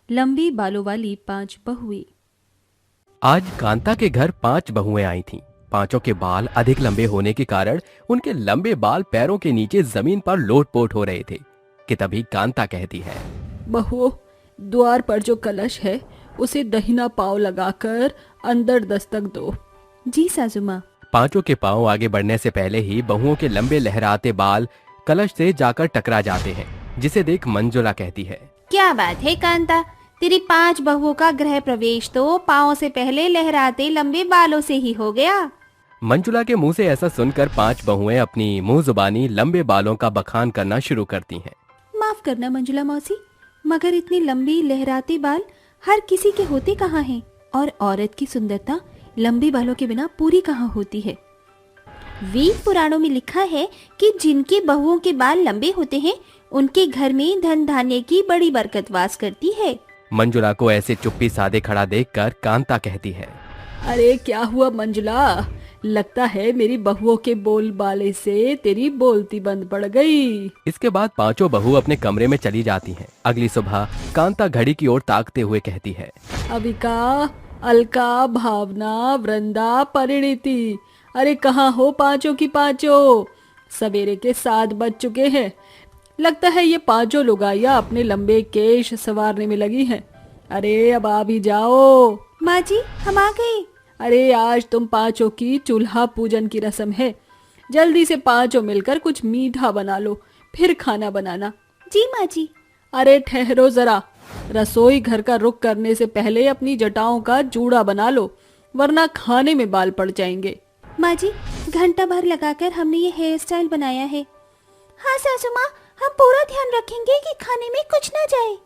लंबी बालों वाली 5 बहुएं। आज कांता के घर 5 बहुएं आई थीं। पांचों के बाल अधिक लंबे होने के कारण उनके लंबे बाल पैरों के नीचे जमीन पर लोट-पोट हो रहे थे कि तभी कांता कहती है, बहुओं, द्वार पर जो कलश है उसे दहिना पांव लगाकर अंदर दस्तक दो। जी सासू माँ। पांचों के पांव आगे बढ़ने से पहले ही बहुओं के लंबे लहराते बाल कलश से जाकर टकरा जाते हैं, जिसे देख मंजुला कहती है, क्या बात है कांता, तेरी 5 बहुओं का गृह प्रवेश तो पाँव से पहले लहराते लंबे बालों से ही हो गया। मंजुला के मुंह से ऐसा सुनकर 5 बहुएं अपनी मुंह जुबानी लंबे बालों का बखान करना शुरू करती हैं। माफ करना मंजुला मौसी, मगर इतनी लंबी लहराते बाल हर किसी के होते कहाँ हैं? और औरत की सुंदरता लंबे बालों के बिना पूरी कहाँ होती है? वेद पुराणों में लिखा है कि जिनके बहुओं के बाल लंबे होते हैं उनके घर में धन धान्य की बड़ी बरकत वास करती है। मंजुला को ऐसे चुप्पी साधे खड़ा देखकर कांता कहती है, अरे क्या हुआ मंजुला, लगता है मेरी बहुओं के बोल बाले से तेरी बोलती बंद पड़ गई। इसके बाद पांचों बहू अपने कमरे में चली जाती हैं। अगली सुबह कांता घड़ी की ओर ताकते हुए कहती है, अविका, अलका, भावना, वृंदा, परिणीति, अरे कहाँ हो पांचों की पांचों? सवेरे के 7 बज चुके हैं। लगता है ये पांचों लुगाइयाँ अपने लंबे केश संवारने में लगी हैं। अरे अब आ भी जाओ। माँ जी, हम आ गए। अरे आज तुम पांचों की चूल्हा पूजन की रस्म है। जल्दी से पांचों मिलकर कुछ मीठा बना लो, फिर खाना बनाना। जी माँ जी। अरे ठहरो जरा, रसोई घर का रुख करने से पहले अपनी जटाओं का जूड़ा बना लो, वरना खाने में बाल पड़ जाएंगे। माँ जी, घंटा भर लगाकर हमने ये हेयर स्टाइल बनाया है। हाँ सासू माँ, हम पूरा ध्यान रखेंगे कि खाने में कुछ न जाए।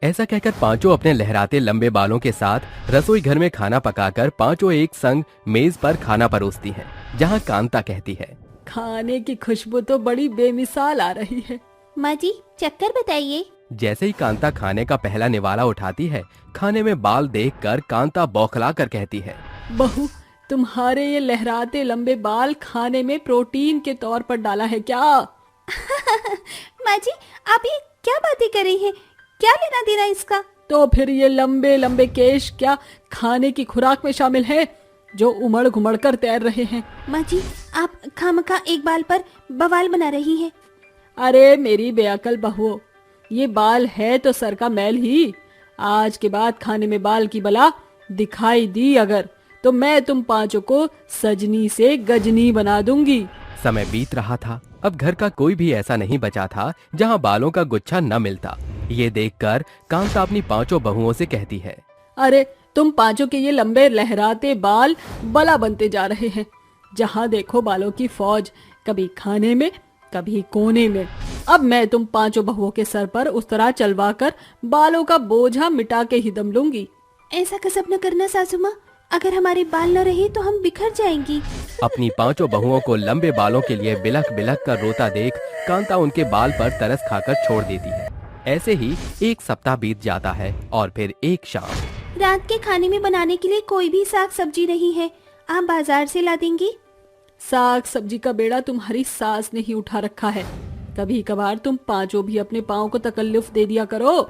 ऐसा कहकर पांचों अपने लहराते लंबे बालों के साथ रसोई घर में खाना पकाकर पांचों एक संग मेज पर खाना परोसती हैं, जहां कांता कहती है, खाने की खुशबू तो बड़ी बेमिसाल आ रही है। माँ जी, चक्कर बताइए। जैसे ही कांता खाने का पहला निवाला उठाती है, खाने में बाल देखकर कांता बौखला कर कहती है, बहू, तुम्हारे ये लहराते लंबे बाल खाने में प्रोटीन के तौर पर डाला है क्या? माँ जी, आप ये क्या बातें कर रही है? क्या लेना देना इसका? तो फिर ये लंबे लंबे केश क्या खाने की खुराक में शामिल है जो उमड़ घुमड़ कर तैर रहे हैं? माँ जी, आप खामखा एक बाल पर बवाल बना रही हैं। अरे मेरी बेअकल बहुओं, ये बाल है तो सर का मैल ही। आज के बाद खाने में बाल की बला दिखाई दी अगर, तो मैं तुम पांचों को सजनी से गजनी बना दूंगी। समय बीत रहा था। अब घर का कोई भी ऐसा नहीं बचा था जहां बालों का गुच्छा न मिलता। ये देखकर कांता अपनी पांचों बहुओं से कहती है, अरे तुम पांचों के ये लंबे लहराते बाल बला बनते जा रहे हैं। जहाँ देखो बालों की फौज, कभी खाने में कभी कोने में। अब मैं तुम पांचों बहुओं के सर पर उस तरह चलवा कर बालों का बोझा मिटा के ही दम लूंगी। ऐसा कसब न करना सासू माँ, अगर हमारे बाल न रहे तो हम बिखर जाएंगी। अपनी पांचों बहुओं को लंबे बालों के लिए बिलख बिलख कर रोता देख कांता उनके बाल पर तरस खाकर छोड़ देती है। ऐसे ही 1 सप्ताह बीत जाता है और फिर एक शाम। रात के खाने में बनाने के लिए कोई भी साग सब्जी नहीं है, आप बाजार से ला देंगी? साग सब्जी का बेड़ा तुम्हारी सास ने ही उठा रखा है। कभी कभार तुम पांचों भी अपने पाँव को तकल्लुफ दे दिया करो।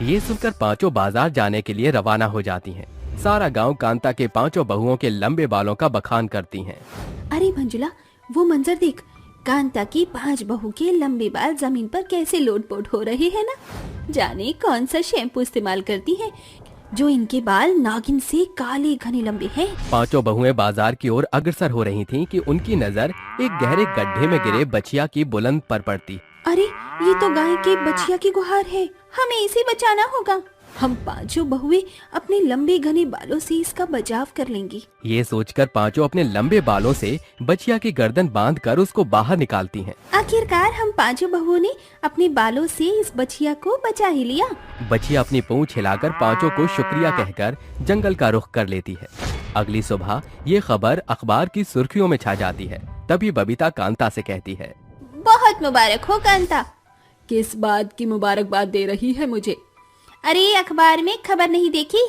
ये सुनकर पांचों बाजार जाने के लिए रवाना हो जाती हैं। सारा गांव कांता के पांचों बहुओं के लंबे बालों का बखान करती हैं। अरे मंजुला, वो मंजर देख, कांता की 5 बहू के लंबे बाल जमीन पर कैसे लोटपोट हो रहे हैं ना। जाने कौन सा शैम्पू इस्तेमाल करती हैं जो इनके बाल नागिन से काले घने लंबे हैं। पांचों बहुएं बाजार की ओर अग्रसर हो रही थीं कि उनकी नजर एक गहरे गड्ढे में गिरे बछिया की बुलंद पर पड़ती। अरे ये तो गाय के बछिया की गुहार है, हमें इसे बचाना होगा। हम पांचों बहुएं अपने लंबे घने बालों से इसका बचाव कर लेंगी। ये सोचकर पांचों अपने लंबे बालों से बछिया की गर्दन बांधकर उसको बाहर निकालती हैं। आखिरकार हम पांचों बहुओं ने अपने बालों से इस बछिया को बचा ही लिया। बछिया अपनी पूंछ हिलाकर पांचों को शुक्रिया कहकर जंगल का रुख कर लेती है। अगली सुबह ये खबर अखबार की सुर्खियों में छा जाती है। तभी बबीता कांता से कहती है, बहुत मुबारक हो कांता। किस बात की मुबारकबाद दे रही है मुझे? अरे अखबार में खबर नहीं देखी?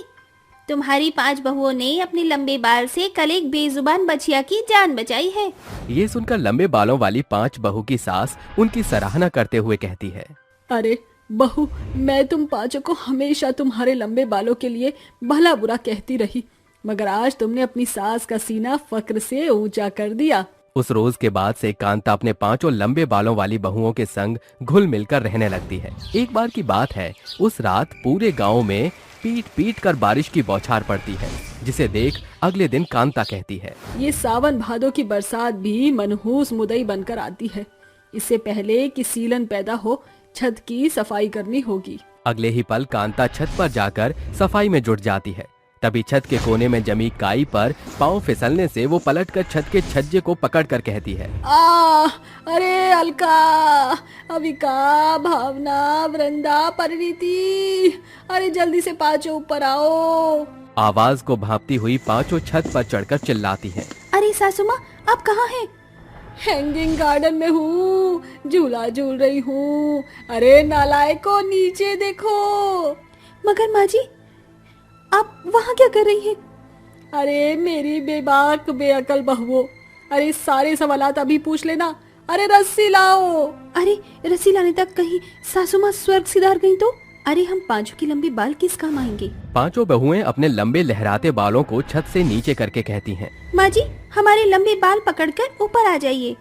तुम्हारी 5 बहुओं ने अपने लंबे बाल से कल एक बेजुबान बछिया की जान बचाई है। ये सुनकर लंबे बालों वाली 5 बहू की सास उनकी सराहना करते हुए कहती है, अरे बहू, मैं तुम पांचों को हमेशा तुम्हारे लंबे बालों के लिए भला बुरा कहती रही, मगर आज तुमने अपनी सास का सीना फक्र से ऊंचा कर दिया। उस रोज के बाद से कांता अपने पांचों लंबे बालों वाली बहुओं के संग घुल मिलकर रहने लगती है। एक बार की बात है, उस रात पूरे गांव में पीट पीट कर बारिश की बौछार पड़ती है, जिसे देख अगले दिन कांता कहती है, ये सावन भादों की बरसात भी मनहूस मुदई बनकर आती है। इससे पहले कि सीलन पैदा हो, छत की सफाई करनी होगी। अगले ही पल कांता छत पर जाकर सफाई में जुट जाती है। तभी छत के कोने में जमी काई पर पांव फिसलने से वो पलटकर छत के छज्जे को पकड़कर कहती है, अरे अलका, अविका, भावना, वृंदा, परिणीति, अरे जल्दी से पांचों ऊपर आओ। आवाज को भांपती हुई पांचों छत पर चढ़कर चिल्लाती हैं। अरे सासू माँ, आप कहाँ हैं? हैंगिंग गार्डन में हूँ, झूला झूल रही हूँ। अरे नालायको, नीचे देखो। मगर माँ जी, आप वहाँ क्या कर रही हैं? अरे मेरी बेबाक बेअकल बहुओं, अरे सारे सवालात अभी पूछ लेना। अरे रस्सी लाओ। अरे रस्सी लाने तक कहीं सासू माँ स्वर्ग सिधार गई तो? अरे हम पांचों की लंबी बाल किस काम आएंगे? पांचों बहुएं अपने लंबे लहराते बालों को छत से नीचे करके कहती हैं, माँ जी, हमारे लंबे बाल पकड़कर ऊपर आ जाइए।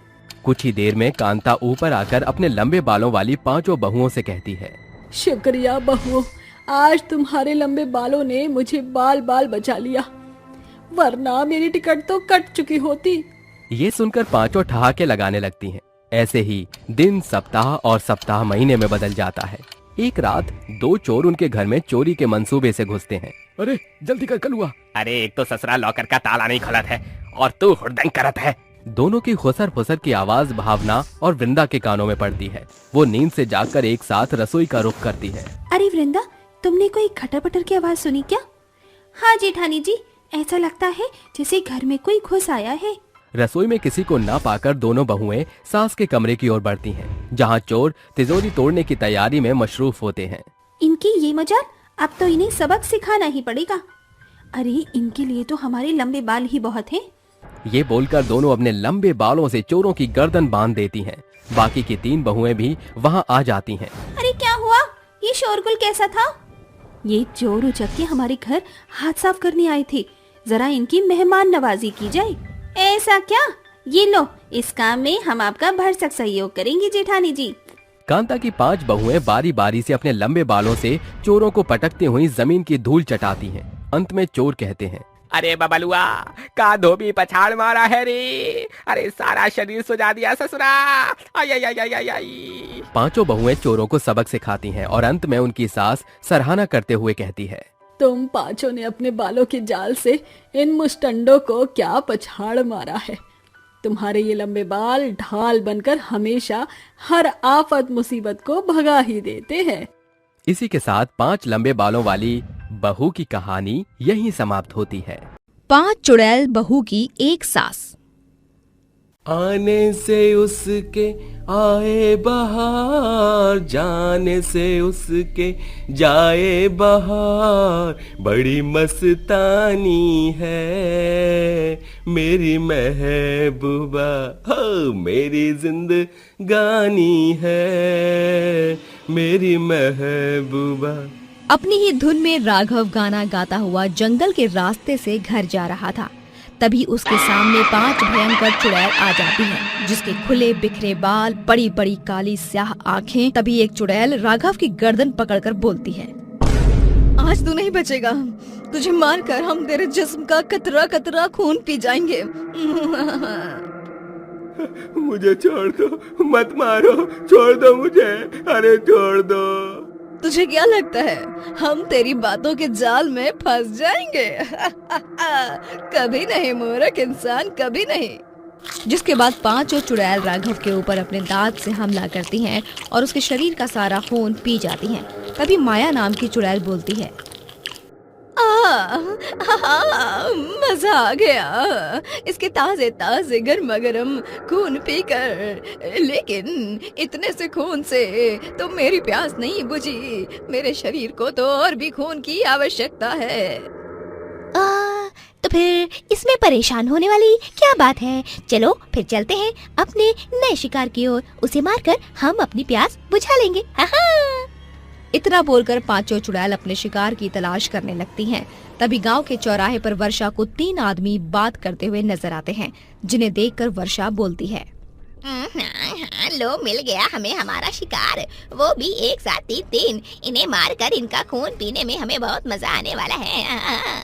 कुछ ही देर में कांता ऊपर आकर अपने लंबे बालों वाली पांचों बहुओं से कहती है, शुक्रिया बहुओं, आज तुम्हारे लंबे बालों ने मुझे बाल बाल बचा लिया, वरना मेरी टिकट तो कट चुकी होती। ये सुनकर पांचों ठहाके लगाने लगती हैं। ऐसे ही दिन सप्ताह और सप्ताह महीने में बदल जाता है। एक रात दो चोर उनके घर में चोरी के मंसूबे से घुसते हैं। अरे जल्दी कर कलुआ। अरे एक तो ससुरा लॉकर का ताला नहीं खुलत है और तू हुड़दंग करत है। दोनों की खुसर फुसर की आवाज भावना और वृंदा के कानों में पड़ती है। वो नींद से जागकर एक साथ रसोई का रुख करती है। अरे वृंदा, तुमने कोई खटर पटर की आवाज सुनी क्या? हाँ जेठानी जी, ऐसा लगता है जैसे घर में कोई घुस आया है। रसोई में किसी को न पाकर दोनों बहुएं सास के कमरे की ओर बढ़ती हैं, जहां चोर तिजोरी तोड़ने की तैयारी में मशरूफ होते हैं। इनकी ये मजाल, अब तो इन्हें सबक सिखाना ही पड़ेगा। अरे इनके लिए तो हमारे लंबे बाल ही बहुत हैं। ये बोलकर दोनों अपने लंबे बालों से चोरों की गर्दन बांध देती हैं। बाकी की तीन बहुएं भी वहां आ जाती हैं। अरे क्या हुआ? ये शोरगुल कैसा था? ये चोर उचक के हमारे घर हाथ साफ करने आए थे। जरा इनकी मेहमान नवाजी की जाए। ऐसा क्या? ये लो, इस काम में हम आपका भरसक सहयोग करेंगे जेठानी जी। कांता की पांच बहुएं बारी बारी से अपने लंबे बालों से चोरों को पटकते हुई जमीन की धूल चटाती हैं। अंत में चोर कहते हैं, अरे बबलुआ, का धोबी पछाड़ मारा है रे। अरे सारा शरीर सुजा दिया ससुरा। आई आई आई आई आई आई। पांचों बहुएं चोरों को सबक सिखाती हैं और अंत में उनकी सास सराहना करते हुए कहती है, तुम पांचों ने अपने बालों के जाल से इन मुस्टंडों को क्या पछाड़ मारा है। तुम्हारे ये लंबे बाल ढाल बनकर हमेशा हर आफत मुसीबत को भगा ही देते हैं। इसी के साथ पांच लंबे बालों वाली बहू की कहानी यहीं समाप्त होती है। 5 चुड़ैल बहू की एक सास। आने से उसके आए बहार, जाने से उसके जाए बहार। बड़ी मस्तानी है मेरी महबूबा, हो मेरी जिंदगानी है मेरी महबूबा। अपनी ही धुन में राघव गाना गाता हुआ जंगल के रास्ते से घर जा रहा था। तभी उसके सामने 5 भयंकर चुड़ैल आ जाती हैं, जिसके खुले बिखरे बाल, बड़ी बड़ी काली स्याह आंखें। तभी एक चुड़ैल राघव की गर्दन पकड़कर बोलती है, आज तू नहीं बचेगा। तुझे मारकर हम तेरे जिस्म का कतरा कतरा खून पी जाएंगे। मुझे छोड़ दो, मत मारो, छोड़ दो मुझे, अरे छोड़ दो। तुझे क्या लगता है हम तेरी बातों के जाल में फंस जाएंगे? कभी नहीं मूर्ख इंसान, कभी नहीं। जिसके बाद 5 चुड़ैल राघव के ऊपर अपने दांत से हमला करती हैं और उसके शरीर का सारा खून पी जाती हैं। तभी माया नाम की चुड़ैल बोलती है, मजा आ गया इसके ताजे ताजे गर्मा गर्म खून पीकर। लेकिन इतने से खून से तो मेरी प्यास नहीं बुझी। मेरे शरीर को तो और भी खून की आवश्यकता है। तो फिर इसमें परेशान होने वाली क्या बात है? चलो फिर चलते हैं अपने नए शिकार की ओर। उसे मारकर हम अपनी प्यास बुझा लेंगे। इतना बोलकर पांचों चुड़ैल अपने शिकार की तलाश करने लगती हैं। तभी गांव के चौराहे पर वर्षा को 3 आदमी बात करते हुए नजर आते हैं, जिन्हें देखकर वर्षा बोलती है। हाँ, लो मिल गया हमें हमारा शिकार, वो भी एक साथ 3। इन्हें मारकर इनका खून पीने में हमें बहुत मजा आने वाला है।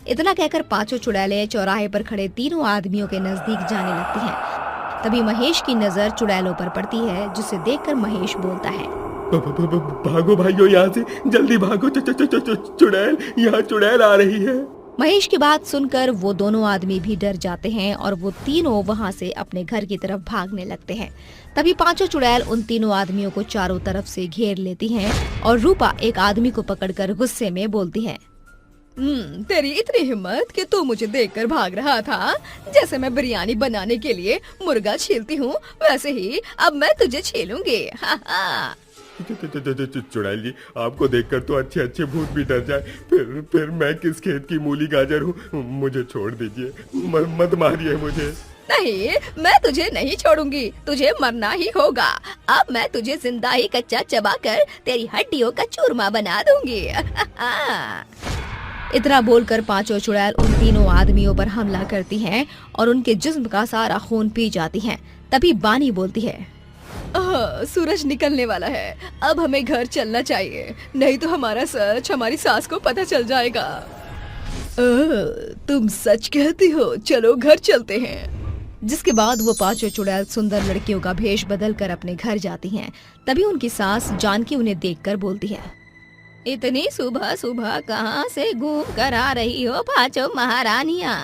इतना कहकर पांचों चुड़ैलें चौराहे पर खड़े तीनों आदमियों के नजदीक जाने लगती हैं। तभी महेश की नजर चुड़ैलों पर पड़ती है, जिसे देखकर महेश बोलता है, भागो भाइयों, यहाँ से जल्दी भागो, चुड़ैल, यहाँ चुड़ैल आ रही है। महेश की बात सुनकर वो दोनों आदमी भी डर जाते हैं और वो तीनों वहाँ से अपने घर की तरफ भागने लगते हैं। तभी पांचों चुड़ैल उन तीनों आदमियों को चारों तरफ से घेर लेती हैं और रूपा एक आदमी को पकड़कर गुस्से में बोलती है, तेरी इतनी हिम्मत कि तू मुझे देखकर भाग रहा था। जैसे मैं बिरयानी बनाने के लिए मुर्गा छीलती हूँ, वैसे ही अब मैं तुझे छीलूंगी। चुड़ैल जी, आपको देखकर तो अच्छे अच्छे भूत भी डर जाए, फिर मैं किस खेत की मूली गाजर हूँ, मुझे छोड़ दीजिए, मत मारिए मुझे। नहीं, मैं तुझे नहीं छोड़ूंगी, तुझे मरना ही होगा। अब मैं तुझे जिंदा ही कच्चा चबाकर तेरी हड्डियों का चूरमा बना दूंगी। इतना बोलकर पांचों चुड़ैल उन तीनों आदमियों पर हमला करती हैं और उनके जिस्म का सारा खून पी जाती हैं। तभी बानी बोलती है, सूरज निकलने वाला है, अब हमें घर चलना चाहिए, नहीं तो हमारा सच हमारी सास को पता चल जाएगा। तुम सच कहती हो, चलो घर चलते हैं। जिसके बाद वो पांचों चुड़ैल सुंदर लड़कियों का भेष बदलकर अपने घर जाती हैं। तभी उनकी सास जानकी उन्हें देखकर बोलती है, इतनी सुबह सुबह कहाँ से घूम कर आ रही हो पांचों महारानियाँ?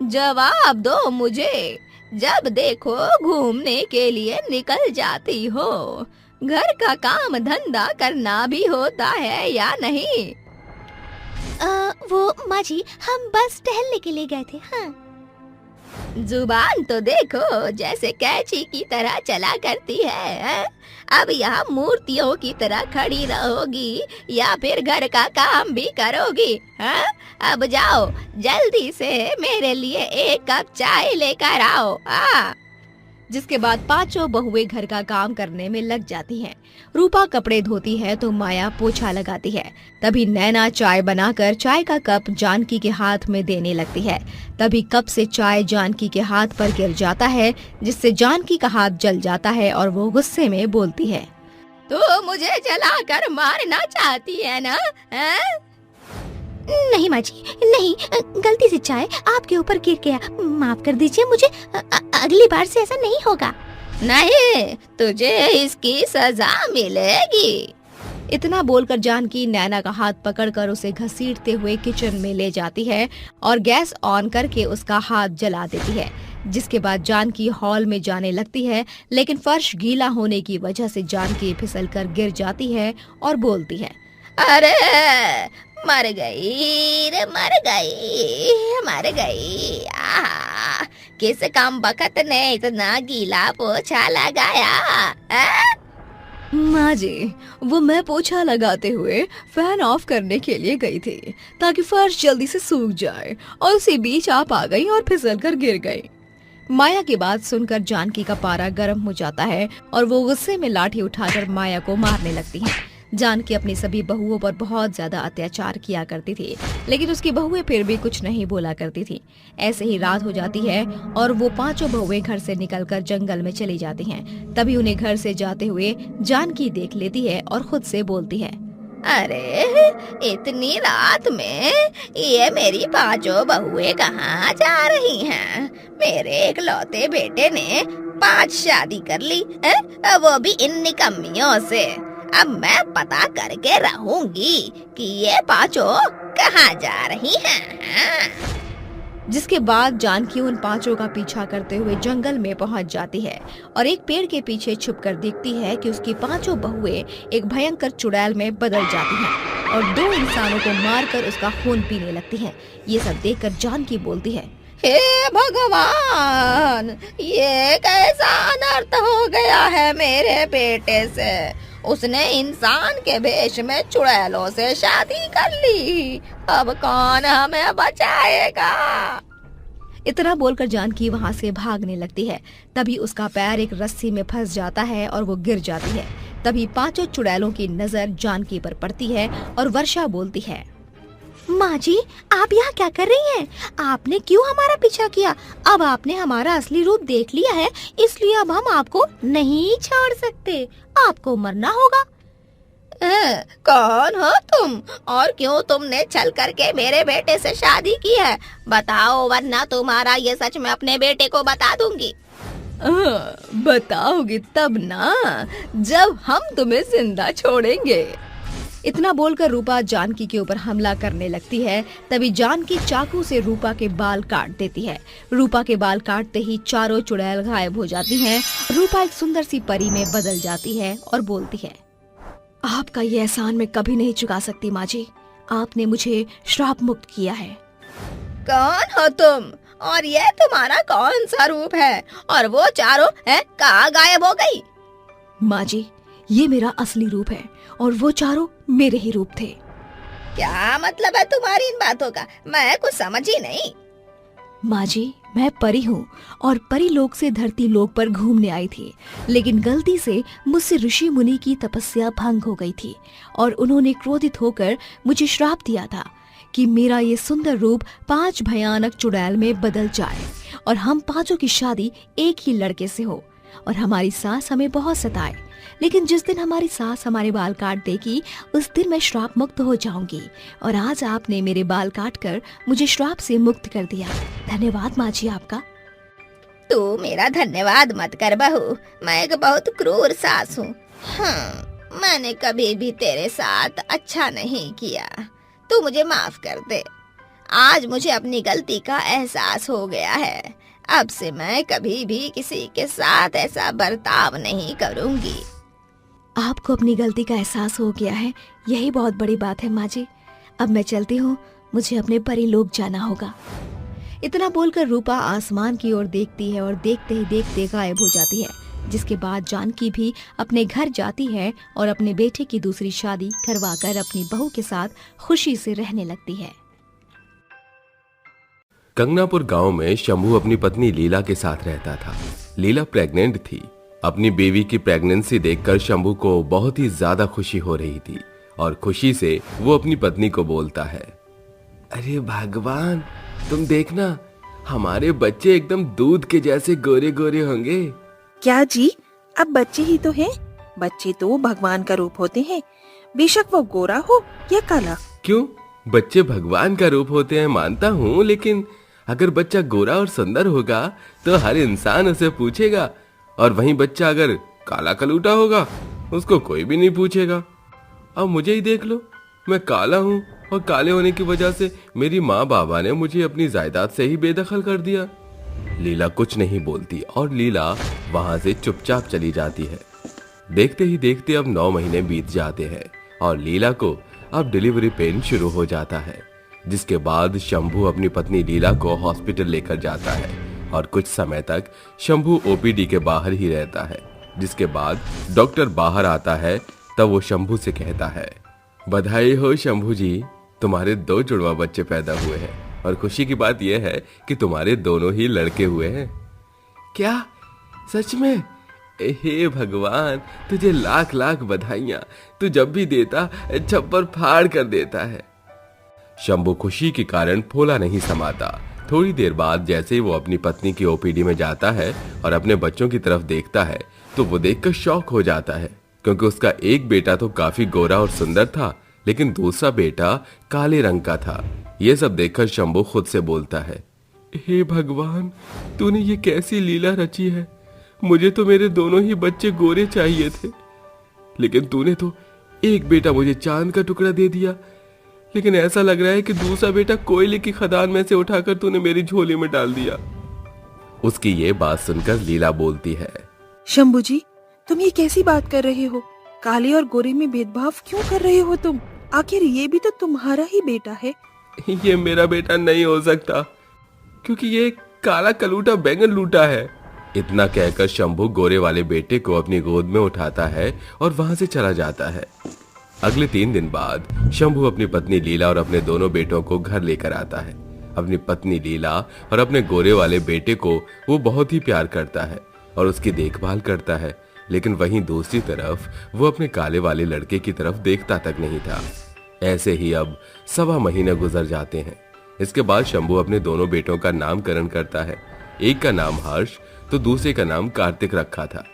जवाब दो मुझे। जब देखो घूमने के लिए निकल जाती हो। घर का काम धंधा करना भी होता है या नहीं? वो माँ जी, हम बस टहलने के लिए गए थे। हाँ। जुबान तो देखो, जैसे कैंची की तरह चला करती है। अब यहाँ मूर्तियों की तरह खड़ी रहोगी या फिर घर का काम भी करोगी? हाँ? अब जाओ, जल्दी से मेरे लिए 1 कप चाय लेकर आओ। जिसके बाद पांचों बहुएं घर का काम करने में लग जाती हैं। रूपा कपड़े धोती है तो माया पोछा लगाती है। तभी नैना चाय बनाकर चाय का कप जानकी के हाथ में देने लगती है। तभी कप से चाय जानकी के हाथ पर गिर जाता है, जिससे जानकी का हाथ जल जाता है और वो गुस्से में बोलती है, तो मुझे जलाकर मारना चाहती है ना? नहीं माँ जी, नहीं, गलती से चाय आपके ऊपर गिर गया, माफ कर दीजिए मुझे। अगली बार से ऐसा नहीं होगा। नहीं, तुझे इसकी सजा मिलेगी। इतना बोलकर जानकी नैना का हाथ पकड़कर उसे घसीटते हुए किचन में ले जाती है और गैस ऑन करके उसका हाथ जला देती है। जिसके बाद जानकी हॉल में जाने लगती है, लेकिन फर्श गीला होने की वजह से जानकी फिसलकर गिर जाती है और बोलती है, अरे मर गई रे, मर गई। किस काम बखत ने इतना गीला पोछा लगाया? माँ जी, वो मैं पोछा लगाते हुए फैन ऑफ करने के लिए गई थी ताकि फर्श जल्दी से सूख जाए, और उसी बीच आप आ गई और फिसलकर गिर गई। माया की बात सुनकर जानकी का पारा गर्म हो जाता है और वो गुस्से में लाठी उठाकर माया को मारने लगती है। जानकी अपनी सभी बहुओं पर बहुत ज्यादा अत्याचार किया करती थी, लेकिन उसकी बहुएं फिर भी कुछ नहीं बोला करती थी। ऐसे ही रात हो जाती है और वो पांचों बहुएं घर से निकलकर जंगल में चली जाती हैं। तभी उन्हें घर से जाते हुए जानकी देख लेती है और खुद से बोलती है, अरे इतनी रात में ये मेरी पांचों बहुएं कहाँ जा रही हैं? मेरे एकलौते बेटे ने 5 शादी कर ली है? वो भी इन निकम्मियों से। अब मैं पता करके रहूंगी कि ये पांचों कहाँ जा रही हैं। जिसके बाद जानकी उन पांचों का पीछा करते हुए जंगल में पहुंच जाती है और एक पेड़ के पीछे छुपकर देखती है कि उसकी पांचों बहुएं एक भयंकर चुड़ैल में बदल जाती हैं और 2 इंसानों को मारकर उसका खून पीने लगती हैं। ये सब देखकर जानकी बोलती है, हे भगवान, ये कैसा अनर्थ हो गया है मेरे बेटे से। उसने इंसान के भेष में चुड़ैलों से शादी कर ली। अब कौन हमें बचाएगा? इतना बोलकर जानकी वहां से भागने लगती है। तभी उसका पैर एक रस्सी में फंस जाता है और वो गिर जाती है। तभी पांचों चुड़ैलों की नजर जानकी पर पड़ती है और वर्षा बोलती है, माँ जी, आप यहाँ क्या कर रही हैं? आपने क्यों हमारा पीछा किया? अब आपने हमारा असली रूप देख लिया है, इसलिए अब हम आपको नहीं छोड़ सकते। आपको मरना होगा। कौन हो तुम और क्यों तुमने चल करके मेरे बेटे से शादी की है? बताओ, वरना तुम्हारा ये सच मैं अपने बेटे को बता दूंगी। बताओगे तब ना, जब हम तुम्हें जिंदा छोड़ेंगे। इतना बोलकर रूपा जानकी के ऊपर हमला करने लगती है। तभी जानकी चाकू से रूपा के बाल काट देती है। रूपा के बाल काटते ही चारों चुड़ैल गायब हो जाती हैं। रूपा एक सुंदर सी परी में बदल जाती है और बोलती है, आपका ये एहसान मैं कभी नहीं चुका सकती माँ जी। आपने मुझे श्राप मुक्त किया है। कौन हो तुम और ये तुम्हारा कौन सा रूप है? और वो चारों कहाँ गायब हो गई? माँ जी, ये मेरा असली रूप है और वो चारों मेरे ही रूप थे। क्या मतलब है तुम्हारी इन बातों का? मैं कुछ समझ ही नहीं। माँ जी, मैं परी हूँ और परी लोक से धरती लोक पर घूमने आई थी, लेकिन गलती से मुझसे ऋषि मुनि की तपस्या भंग हो गई थी और उन्होंने क्रोधित होकर मुझे श्राप दिया था कि मेरा ये सुंदर रूप 5 भयानक चुड़ैल में बदल जाए और हम पांचों की शादी एक ही लड़के से हो और हमारी सास हमें बहुत सताए। लेकिन जिस दिन हमारी सास हमारे बाल काट देगी, उस दिन मैं श्राप मुक्त हो जाऊंगी और आज आपने मेरे बाल काटकर मुझे श्राप से मुक्त कर दिया। धन्यवाद माँ जी आपका। तू मेरा धन्यवाद मत कर बहू, मैं एक बहुत क्रूर सास हूँ। मैंने कभी भी तेरे साथ अच्छा नहीं किया, तू मुझे माफ कर दे। आज मुझे अपनी गलती का एहसास हो गया है। अब से मैं कभी भी किसी के साथ ऐसा बर्ताव नहीं करूंगी। आपको अपनी गलती का एहसास हो गया है, यही बहुत बड़ी बात है माँ जी। अब मैं चलती हूँ, मुझे अपने परी लोक जाना होगा। इतना बोलकर रूपा आसमान की ओर देखती है और देखते ही देखते गायब हो जाती है, जिसके बाद जानकी भी अपने घर जाती है और अपने बेटे की दूसरी शादी करवाकर अपनी बहू के साथ खुशी से रहने लगती है। कंगनापुर गांव में शंभू अपनी पत्नी लीला के साथ रहता था। लीला प्रेग्नेंट थी। अपनी बेबी की प्रेगनेंसी देखकर शंभू को बहुत ही ज्यादा खुशी हो रही थी और खुशी से वो अपनी पत्नी को बोलता है, अरे भगवान, तुम देखना, हमारे बच्चे एकदम दूध के जैसे गोरे गोरे होंगे। क्या जी, अब बच्चे ही तो हैं। बच्चे तो भगवान का रूप होते हैं, बेशक वो गोरा हो या काला। क्यों? बच्चे भगवान का रूप होते हैं मानता हूँ, लेकिन अगर बच्चा गोरा और सुंदर होगा तो हर इंसान उसे पूछेगा, और वहीं बच्चा अगर काला कलूटा होगा उसको कोई भी नहीं पूछेगा। अब मुझे ही देख लो, मैं काला हूँ और काले होने की वजह से मेरी माँ बाबा ने मुझे अपनी जायदाद से ही बेदखल कर दिया। लीला कुछ नहीं बोलती और लीला वहां से चुपचाप चली जाती है। देखते ही देखते अब 9 महीने बीत जाते हैं और लीला को अब डिलीवरी पेन शुरू हो जाता है, जिसके बाद शंभू अपनी पत्नी लीला को हॉस्पिटल लेकर जाता है और कुछ समय तक शंभू ओपीडी के बाहर ही रहता है। जिसके बाद डॉक्टर बाहर आता है, तब वो शंभू से कहता है, बधाई हो शंभू जी, तुम्हारे 2 जुड़वा बच्चे पैदा हुए हैं और खुशी की बात यह है कि तुम्हारे दोनों ही लड़के हुए हैं। क्या सच में? हे भगवान, तुझे लाख लाख बधाइयां। तू जब भी देता छप्पर फाड़ कर देता है। शंभू खुशी के कारण फूला नहीं समाता। थोड़ी देर बाद जैसे ही वो अपनी पत्नी की ओपीडी में जाता है और अपने बच्चों की तरफ देखता है तो वो देखकर शॉक हो जाता है, क्योंकि उसका एक बेटा तो काफी गोरा और सुंदर था, लेकिन दूसरा बेटा काले रंग का था। ये सब देखकर शंभू खुद से बोलता है, हे भगवान, तूने ये कैसी लीला रची है। मुझे तो मेरे दोनों ही बच्चे गोरे चाहिए थे, लेकिन तूने तो एक बेटा मुझे चांद का टुकड़ा दे दिया, लेकिन ऐसा लग रहा है कि दूसरा बेटा कोयले की खदान में से उठाकर तूने मेरी झोली में डाल दिया। उसकी ये बात सुनकर लीला बोलती है, शंभू जी, तुम ये कैसी बात कर रहे हो? काले और गोरे में भेदभाव क्यों कर रहे हो तुम? आखिर ये भी तो तुम्हारा ही बेटा है। ये मेरा बेटा नहीं हो सकता, क्योंकि ये काला कलूटा बैंगन लूटा है। इतना कहकर शंभू गोरे वाले बेटे को अपनी गोद में उठाता है और वहां से चला जाता है। अगले 3 दिन बाद शंभू अपनी पत्नी लीला और अपने दोनों बेटों को घर लेकर आता है। अपनी पत्नी लीला और अपने गोरे वाले बेटे को वो बहुत ही प्यार करता है और उसकी देखभाल करता है, लेकिन वहीं दूसरी तरफ वो अपने काले वाले लड़के की तरफ देखता तक नहीं था। ऐसे ही अब 1.25 महीने गुजर जाते हैं। इसके बाद शंभू अपने दोनों बेटों का नामकरण करता है। एक का नाम हर्ष तो दूसरे का नाम कार्तिक रखा था।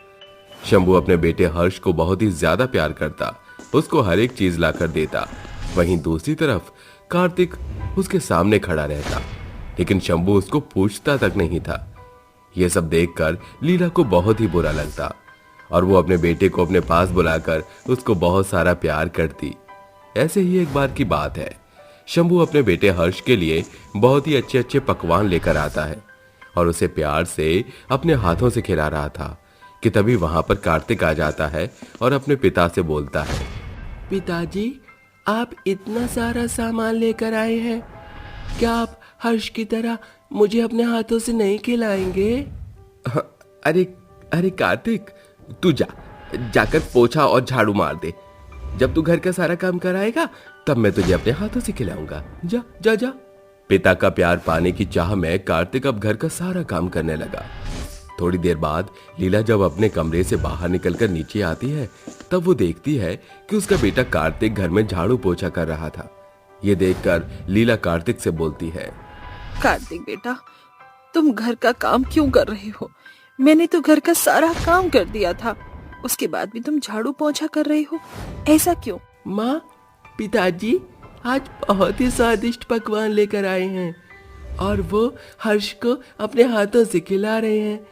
शंभू अपने बेटे हर्ष को बहुत ही ज्यादा प्यार करता, उसको हर एक चीज लाकर देता। वहीं दूसरी तरफ कार्तिक उसके सामने खड़ा रहता, लेकिन शंभू उसको पूछता तक नहीं था। यह सब देखकर लीला को बहुत ही बुरा लगता और वो अपने बेटे को अपने पास बुलाकर उसको बहुत सारा प्यार करती। ऐसे ही एक बार की बात है, शंभू अपने बेटे हर्ष के लिए बहुत ही अच्छे अच्छे पकवान लेकर आता है और उसे प्यार से अपने हाथों से खिला रहा था कि तभी वहां पर कार्तिक आ जाता है और अपने पिता से बोलता है, पिताजी, आप इतना सारा सामान लेकर आए हैं, क्या आप हर्ष की तरह मुझे अपने हाथों से नहीं खिलाएंगे? अरे अरे कार्तिक, तू जाकर पोछा और झाड़ू मार दे। जब तू घर का सारा काम कराएगा तब मैं तुझे अपने हाथों से खिलाऊंगा। जा जा जा। पिता का प्यार पाने की चाह में कार्तिक अब घर का सारा काम करने लगा। थोड़ी देर बाद लीला जब अपने कमरे से बाहर निकलकर नीचे आती है तब वो देखती है कि उसका बेटा कार्तिक घर में झाड़ू पोछा कर रहा था। ये देखकर लीला कार्तिक से बोलती है, कार्तिक बेटा, तुम घर का काम क्यों कर रहे हो? मैंने तो घर का सारा काम कर दिया था, उसके बाद भी तुम झाड़ू पोछा कर रहे हो, ऐसा क्यों? माँ, पिताजी आज बहुत ही स्वादिष्ट पकवान लेकर आए हैं और वो हर्ष को अपने हाथों से खिला रहे हैं।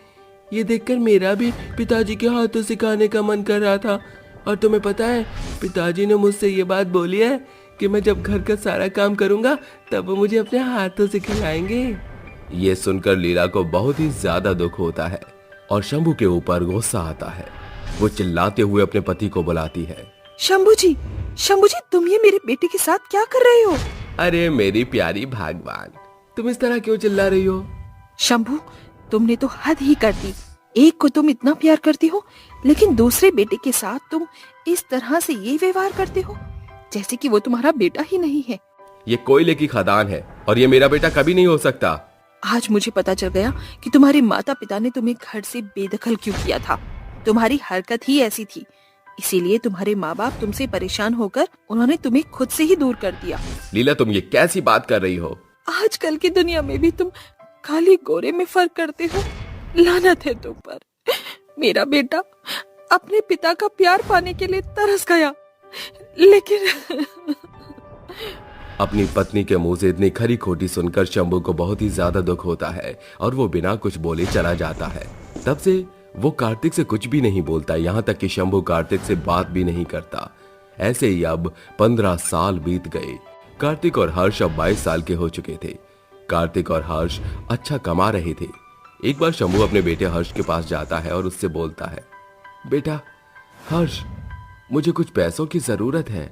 ये देखकर मेरा भी पिताजी के हाथों से खाने का मन कर रहा था। और तुम्हें पता है, पिताजी ने मुझसे ये बात बोली है कि मैं जब घर का सारा काम करूंगा तब वो मुझे अपने हाथों से खिलाएंगे। ये सुनकर लीला को बहुत ही ज्यादा दुख होता है और शंभू के ऊपर गुस्सा आता है। वो चिल्लाते हुए अपने पति को बुलाती है, शंभू जी, तुम ये मेरे बेटे के साथ क्या कर रहे हो? अरे मेरी प्यारी भगवान, तुम इस तरह क्यों चिल्ला रही हो? शंभू, तुमने तो हद ही कर दी। एक को तुम इतना प्यार करती हो, लेकिन दूसरे बेटे के साथ तुम इस तरह से ये व्यवहार करते हो जैसे कि वो तुम्हारा बेटा ही नहीं है। ये कोयले की खदान है और ये मेरा बेटा कभी नहीं हो सकता। आज मुझे पता चल गया कि तुम्हारे माता पिता ने तुम्हें घर से बेदखल क्यों किया था। तुम्हारी हरकत ही ऐसी थी, इसीलिए तुम्हारे माँ बाप तुमसे परेशान होकर उन्होंने तुम्हें खुद से ही दूर कर दिया। लीला, तुम ये कैसी बात कर रही हो? आजकल की दुनिया में भी तुम काले गोरे में फर्क करते हो। लानत है तुम पर। मेरा बेटा अपने पिता का प्यार पाने के लिए तरस गया, लेकिन अपनी पत्नी के मुंह से इतनी खरी खोटी सुनकर शंभू को बहुत ही ज्यादा दुख होता है और वो बिना कुछ बोले चला जाता है। तब से वो कार्तिक से कुछ भी नहीं बोलता, यहाँ तक कि शंभू कार्तिक से बात भी नहीं करता। ऐसे ही अब 15 साल बीत गए। कार्तिक और हर्ष अब 22 साल के हो चुके थे। कार्तिक और हर्ष अच्छा कमा रहे थे। एक बार शंभू अपने बेटे हर्ष के पास जाता है और उससे बोलता है, बेटा हर्ष, मुझे कुछ पैसों की जरूरत है।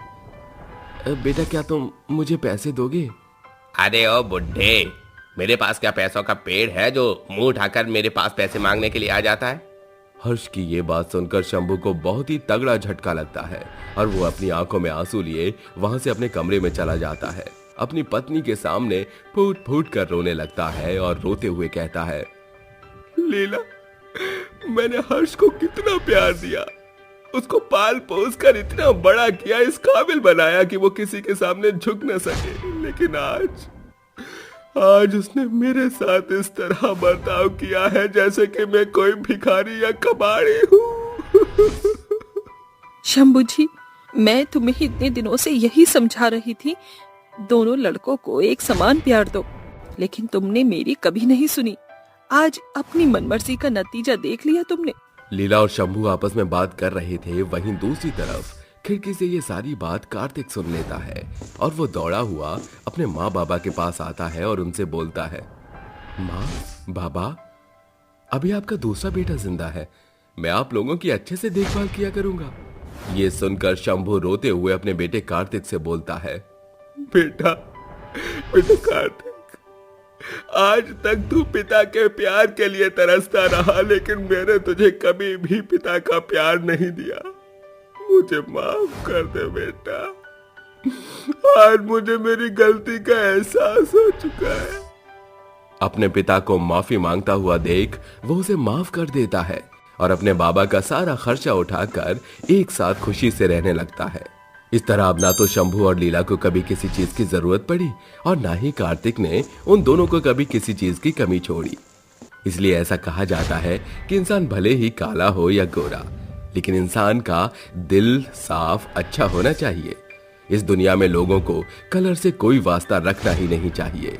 बेटा, क्या तुम मुझे पैसे दोगे? अरे ओ बुड्ढे, मेरे पास क्या पैसों का पेड़ है जो मुंह उठाकर मेरे पास पैसे मांगने के लिए आ जाता है? हर्ष की ये बात सुनकर शंभू को बहुत ही तगड़ा झटका लगता है और वो अपनी आंखों में आंसू लिए वहां से अपने कमरे में चला जाता है। अपनी पत्नी के सामने फूट फूट कर रोने लगता है और रोते हुए कहता है, लीला, मैंने हर्ष को कितना प्यार दिया, उसको पाल पोस कर इतना बड़ा किया, इस काबिल बनाया कि वो किसी के सामने झुक न सके, लेकिन आज उसने मेरे साथ इस तरह बर्ताव किया है जैसे कि मैं कोई भिखारी या कबाड़ी हूँ। शंभू जी, मैं तुम्हें इतने दिनों से यही समझा रही थी, दोनों लड़कों को एक समान प्यार दो, लेकिन तुमने मेरी कभी नहीं सुनी। आज अपनी मनमर्जी का नतीजा देख लिया तुमने। लीला और शंभू आपस में बात कर रहे थे। वहीं दूसरी तरफ खिड़की से ये सारी बात कार्तिक सुन लेता है और वो दौड़ा हुआ अपने माँ बाबा के पास आता है और उनसे बोलता है, माँ, बाबा, अभी आपका दूसरा बेटा जिंदा है, मैं आप लोगों की अच्छे से देखभाल किया करूंगा। ये सुनकर शंभू रोते हुए अपने बेटे कार्तिक से बोलता है, बेटा कार्तिक, आज तक तू पिता के प्यार के लिए तरसता रहा, लेकिन मैंने तुझे कभी भी पिता का प्यार नहीं दिया। मुझे माफ कर दे बेटा, आज मुझे मेरी गलती का एहसास हो चुका है। अपने पिता को माफी मांगता हुआ देख वो उसे माफ कर देता है और अपने बाबा का सारा खर्चा उठाकर एक साथ खुशी से रहने लगता है। इस तरह अब ना तो शंभू और लीला को कभी किसी चीज की जरूरत पड़ी और ना ही कार्तिक ने उन दोनों को कभी किसी चीज की कमी छोड़ी। इसलिए ऐसा कहा जाता है कि इंसान भले ही काला हो या गोरा, लेकिन इंसान का दिल साफ अच्छा होना चाहिए। इस दुनिया में लोगों को कलर से कोई वास्ता रखना ही नहीं चाहिए।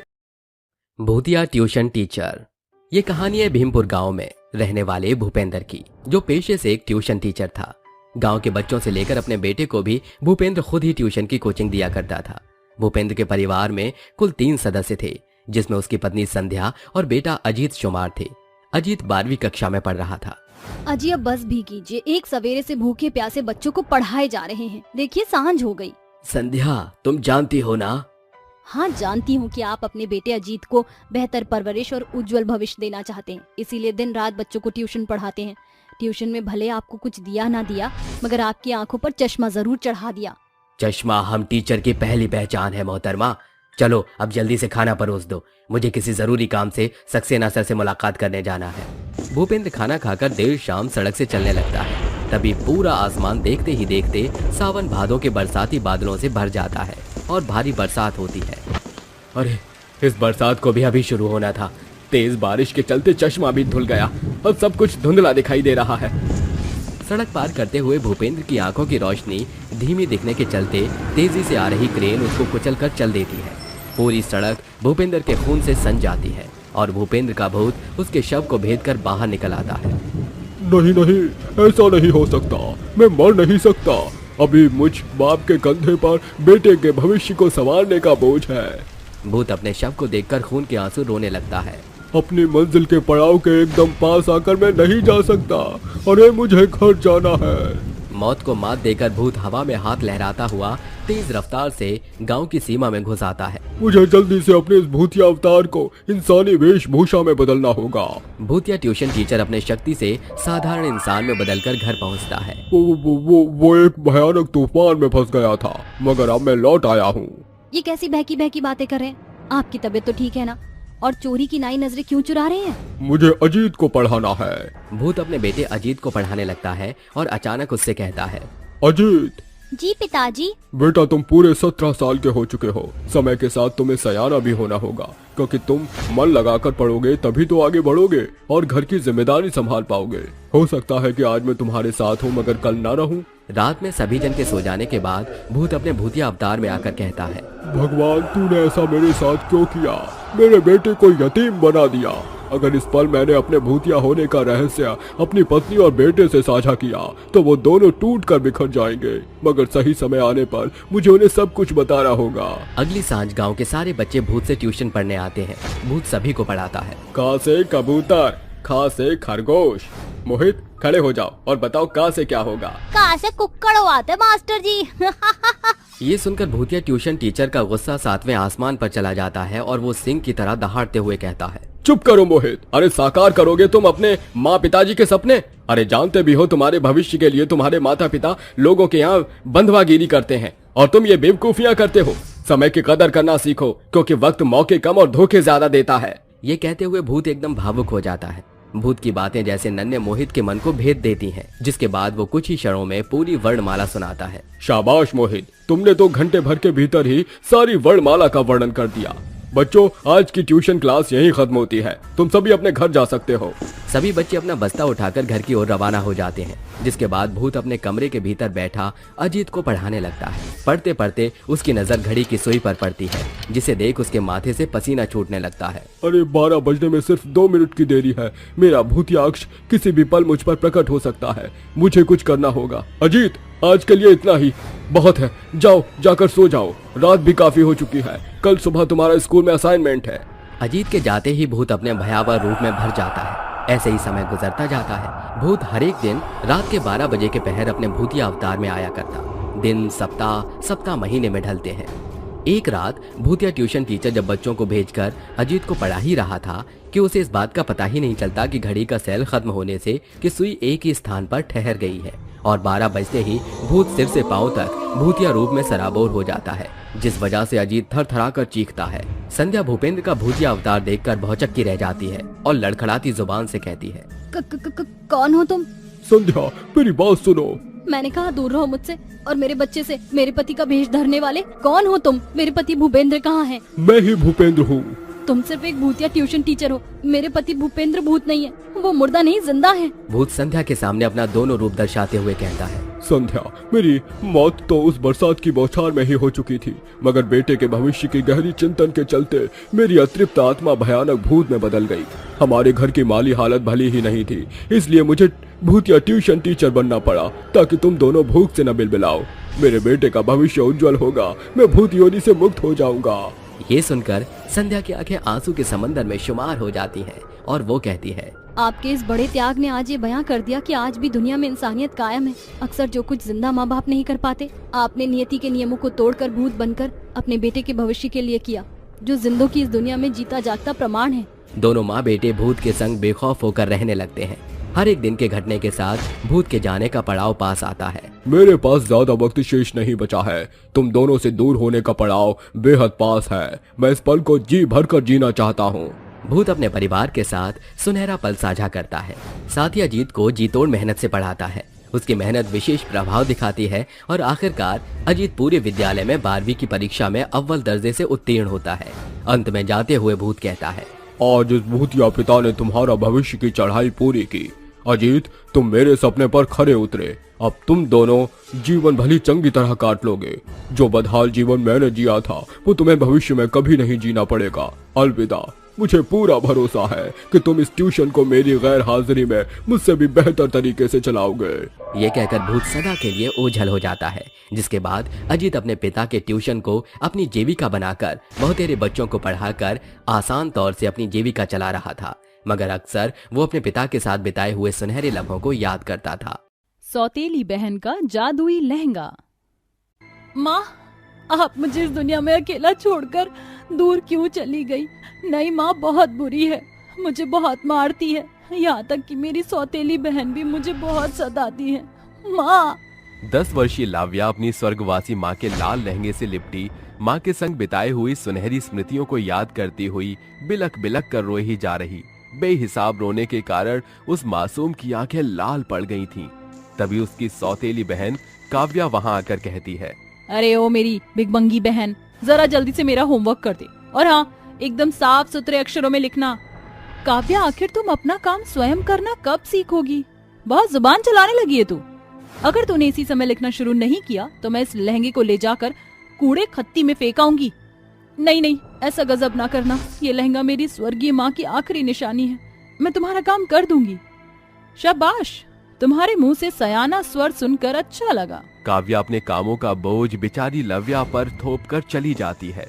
भूतिया ट्यूशन टीचर। ये कहानी है भीमपुर गांव में रहने वाले भूपेंद्र की, जो पेशे से एक ट्यूशन टीचर था। गांव के बच्चों से लेकर अपने बेटे को भी भूपेंद्र खुद ही ट्यूशन की कोचिंग दिया करता था। भूपेंद्र के परिवार में कुल 3 सदस्य थे, जिसमें उसकी पत्नी संध्या और बेटा अजीत शुमार थे। अजीत 12वीं कक्षा में पढ़ रहा था। अजी अब बस भी कीजिए, एक सवेरे से भूखे प्यासे बच्चों को पढ़ाए जा रहे हैं। देखिए सांझ हो गई। संध्या, तुम जानती हो ना? हाँ जानती हूँ कि आप अपने बेटे अजीत को बेहतर परवरिश और उज्जवल भविष्य देना चाहते हैं, इसीलिए दिन रात बच्चों को ट्यूशन पढ़ाते हैं। ट्यूशन में भले आपको कुछ दिया ना दिया, मगर आपकी आंखों पर चश्मा जरूर चढ़ा दिया। चश्मा हम टीचर की पहली पहचान है मोहतरमा। चलो अब जल्दी से खाना परोस दो, मुझे किसी जरूरी काम से सक्सेना सर से मुलाकात करने जाना है। भूपेंद्र खाना खाकर देर शाम सड़क से चलने लगता है। तभी पूरा आसमान देखते ही देखते सावन भादों के बरसाती बादलों से भर जाता है और भारी बरसात होती है। अरे, इस बरसात को भी अभी शुरू होना था। तेज बारिश के चलते चश्मा भी धुल गया और सब कुछ धुंधला दिखाई दे रहा है। सड़क पार करते हुए भूपेंद्र की आंखों की रोशनी धीमी दिखने के चलते तेजी से आ रही क्रेन उसको कुचलकर चल देती है। पूरी सड़क भूपेंद्र के खून से सन जाती है और भूपेंद्र का भूत उसके शव को भेदकर बाहर निकल आता है। नहीं नहीं, ऐसा नहीं हो सकता, मैं मर नहीं सकता। अभी मुझ बाप के कंधे पर बेटे के भविष्य को संवारने का बोझ है। भूत अपने शव को देखकर खून के आंसू रोने लगता है। अपनी मंजिल के पड़ाव के एकदम पास आकर मैं नहीं जा सकता। अरे मुझे घर जाना है। मौत को मात देकर भूत हवा में हाथ लहराता हुआ तेज रफ्तार से गांव की सीमा में घुस आता है। मुझे जल्दी से अपने इस भूतिया अवतार को इंसानी वेशभूषा में बदलना होगा। भूतिया ट्यूशन टीचर अपने शक्ति से साधारण इंसान में बदलकर घर पहुंचता है। वो एक भयानक तूफान में फंस गया था, मगर अब मैं लौट आया हूँ। ये कैसी बहकी बहकी बातें कर रहे हैं? आपकी तबीयत तो ठीक है ना? और चोरी की नाई नजरें क्यों चुरा रहे हैं? मुझे अजीत को पढ़ाना है। भूत अपने बेटे अजीत को पढ़ाने लगता है और अचानक उससे कहता है, अजीत। जी पिताजी। बेटा, तुम पूरे 17 साल के हो चुके हो। समय के साथ तुम्हें सयाना भी होना होगा, क्योंकि तुम मन लगाकर पढ़ोगे तभी तो आगे बढ़ोगे और घर की जिम्मेदारी संभाल पाओगे। हो सकता है कि आज मैं तुम्हारे साथ हूँ, मगर कल ना रहूं। रात में सभी जन के सो जाने के बाद भूत अपने भूतिया अवतार में आकर कहता है, भगवान, तूने ऐसा मेरे साथ क्यों किया? मेरे बेटे को यतीम बना दिया। अगर इस पल मैंने अपने भूतिया होने का रहस्य अपनी पत्नी और बेटे से साझा किया तो वो दोनों टूट कर बिखर जाएंगे, मगर सही समय आने पर मुझे उन्हें सब कुछ बताना होगा। अगली सांझ गांव के सारे बच्चे भूत से ट्यूशन पढ़ने आते हैं। भूत सभी को पढ़ाता है। का से कबूतर, खा से खरगोश। मोहित, खड़े हो जाओ और बताओ का से क्या होगा? का से कुक्कड़ आते मास्टर जी। ये सुनकर भूतिया ट्यूशन टीचर का गुस्सा 7वें आसमान पर चला जाता है और वो सिंह की तरह दहाड़ते हुए कहता है, चुप करो मोहित। अरे साकार करोगे तुम अपने माँ पिताजी के सपने? अरे जानते भी हो तुम्हारे भविष्य के लिए तुम्हारे माता पिता लोगों के यहाँ बंधुआगिरी करते हैं और तुम ये बेवकूफियाँ करते हो। समय की कदर करना सीखो, क्योंकि वक्त मौके कम और धोखे ज्यादा देता है। ये कहते हुए भूत एकदम भावुक हो जाता है। भूत की बातें जैसे नन्हे मोहित के मन को भेद देती हैं, जिसके बाद वो कुछ ही क्षणों में पूरी वर्णमाला सुनाता है। शाबाश मोहित, तुमने तो घंटे भर के भीतर ही सारी वर्णमाला का वर्णन कर दिया। बच्चों, आज की ट्यूशन क्लास यहीं खत्म होती है। तुम सभी अपने घर जा सकते हो। सभी बच्चे अपना बस्ता उठाकर घर की ओर रवाना हो जाते हैं, जिसके बाद भूत अपने कमरे के भीतर बैठा अजीत को पढ़ाने लगता है। पढ़ते पढ़ते उसकी नजर घड़ी की सुई पर पड़ती है, जिसे देख उसके माथे से पसीना छूटने लगता है। अरे 12 बजने में सिर्फ 2 मिनट की देरी है। मेरा भूतिया अक्ष किसी भी पल मुझ पर प्रकट हो सकता है। मुझे कुछ करना होगा। अजीत, आज के लिए इतना ही बहुत है। जाओ, जाकर सो जाओ। रात भी काफी हो चुकी है। कल सुबह तुम्हारा स्कूल में असाइनमेंट है। अजीत के जाते ही भूत अपने भयावह रूप में भर जाता है। ऐसे ही समय गुजरता जाता है। भूत हर एक दिन रात के 12 बजे के पहर अपने भूतिया अवतार में आया करता। दिन सप्ताह महीने में ढलते हैं। एक रात भूतिया ट्यूशन टीचर जब बच्चों को भेजकर अजीत को पढ़ा ही रहा था कि उसे इस बात का पता ही नहीं चलता कि घड़ी का सेल खत्म होने से कि सुई एक ही स्थान पर ठहर गई है और 12 बजते ही भूत सिर से पांव तक भूतिया रूप में सराबोर हो जाता है, जिस वजह से अजीत थरथरा कर चीखता है। संध्या भूपेंद्र का भूतिया अवतार देखकर भौचक्की रह जाती है और लड़खड़ाती जुबान से कहती है, कौन हो तुम? संध्या, मेरी बात सुनो। मैंने कहा दूर रहो मुझसे और मेरे बच्चे से। मेरे पति का भेष धरने वाले कौन हो तुम? मेरे पति भूपेंद्र कहाँ हैं? मैं ही भूपेंद्र हूँ। तुम सिर्फ एक भूतिया ट्यूशन टीचर हो। मेरे पति भूपेंद्र भूत नहीं है, वो मुर्दा नहीं जिंदा है। भूत संध्या के सामने अपना दोनों रूप दर्शाते हुए कहता है, संध्या, मेरी मौत तो उस बरसात की बौछार में ही हो चुकी थी, मगर बेटे के भविष्य की गहरी चिंतन के चलते मेरी अतृप्त आत्मा भयानक भूत में बदल गई। हमारे घर की माली हालत भली ही नहीं थी, इसलिए मुझे भूतिया ट्यूशन टीचर बनना पड़ा ताकि तुम दोनों भूख से न बिलबिलाओ। मेरे बेटे का भविष्य उज्जवल होगा, मैं भूत योनि से मुक्त हो जाऊंगा। ये सुनकर संध्या की आंखें आंसू के समंदर में शुमार हो जाती हैं और वो कहती है, आपके इस बड़े त्याग ने आज ये बयां कर दिया कि आज भी दुनिया में इंसानियत कायम है। अक्सर जो कुछ जिंदा माँ बाप नहीं कर पाते, आपने नियति के नियमों को तोड़कर भूत बनकर अपने बेटे के भविष्य के लिए किया, जो जिंदों की इस दुनिया में जीता जागता प्रमाण है। दोनों माँ बेटे भूत के संग बेखौफ होकर रहने लगते हैं। हर एक दिन के घटने के साथ भूत के जाने का पड़ाव पास आता है। मेरे पास ज्यादा वक्त शेष नहीं बचा है। तुम दोनों से दूर होने का पड़ाव बेहद पास है। मैं इस पल को जी भर कर जीना चाहता हूँ। भूत अपने परिवार के साथ सुनहरा पल साझा करता है। साथ ही अजीत को जीतोड़ मेहनत से पढ़ाता है। उसकी मेहनत विशेष प्रभाव दिखाती है और आखिरकार अजीत पूरे विद्यालय में 12वीं की परीक्षा में अव्वल दर्जे से उत्तीर्ण होता है। अंत में जाते हुए भूत कहता है, आज इस भूतिया पिता ने तुम्हारा भविष्य की चढ़ाई पूरी की। अजीत, तुम मेरे सपने पर खरे उतरे। अब तुम दोनों जीवन भली चंगी तरह काट लोगे। जो बदहाल जीवन मैंने जिया था वो तुम्हें भविष्य में कभी नहीं जीना पड़ेगा। अलविदा। मुझे पूरा भरोसा है कि तुम इस ट्यूशन को मेरी गैर हाजिरी में मुझसे भी बेहतर तरीके से चलाओगे। ये कहकर भूत सदा के लिए ओझल हो जाता है। जिसके बाद अजीत अपने पिता के ट्यूशन को अपनी जीविका बनाकर बहुतेरे बच्चों को पढ़ाकर आसान तौर से अपनी जीविका चला रहा था, मगर अक्सर वो अपने पिता के साथ बिताए हुए सुनहरे लम्हों को याद करता था। सौतेली बहन का जादुई लहंगा। माँ, आप मुझे इस दुनिया में अकेला छोड़कर दूर क्यों चली गई? नहीं माँ, बहुत बुरी है, मुझे बहुत मारती है, यहाँ तक कि मेरी सौतेली बहन भी मुझे बहुत सताती है। माँ। 10 वर्षीय लाव्या अपनी स्वर्गवासी माँ के लाल लहंगे से लिपटी माँ के संग बिताए हुई सुनहरी स्मृतियों को याद करती हुई बिलक बिलक कर रोई ही जा रही। बेहिसाब रोने के कारण उस मासूम की आंखें लाल पड़ गई थीं। तभी उसकी सौतेली बहन काव्या वहां आकर कहती है, अरे ओ मेरी बिगबंगी बहन, जरा जल्दी से मेरा होमवर्क कर दे, और हाँ, एकदम साफ सुथरे अक्षरों में लिखना। काव्या, आखिर तुम अपना काम स्वयं करना कब सीखोगी? बहुत जुबान चलाने लगी है तू। अगर तूने इसी समय लिखना शुरू नहीं किया तो मैं इस लहंगे को ले जाकर कूड़े खत्ती में फेंकाऊंगी। नहीं नहीं, ऐसा गजब ना करना। ये लहंगा मेरी स्वर्गीय माँ की आखिरी निशानी है। मैं तुम्हारा काम कर दूंगी। शाबाश, तुम्हारे मुंह से सयाना स्वर सुनकर अच्छा लगा। काव्या अपने कामों का बोझ बेचारी लव्या पर थोप कर चली जाती है।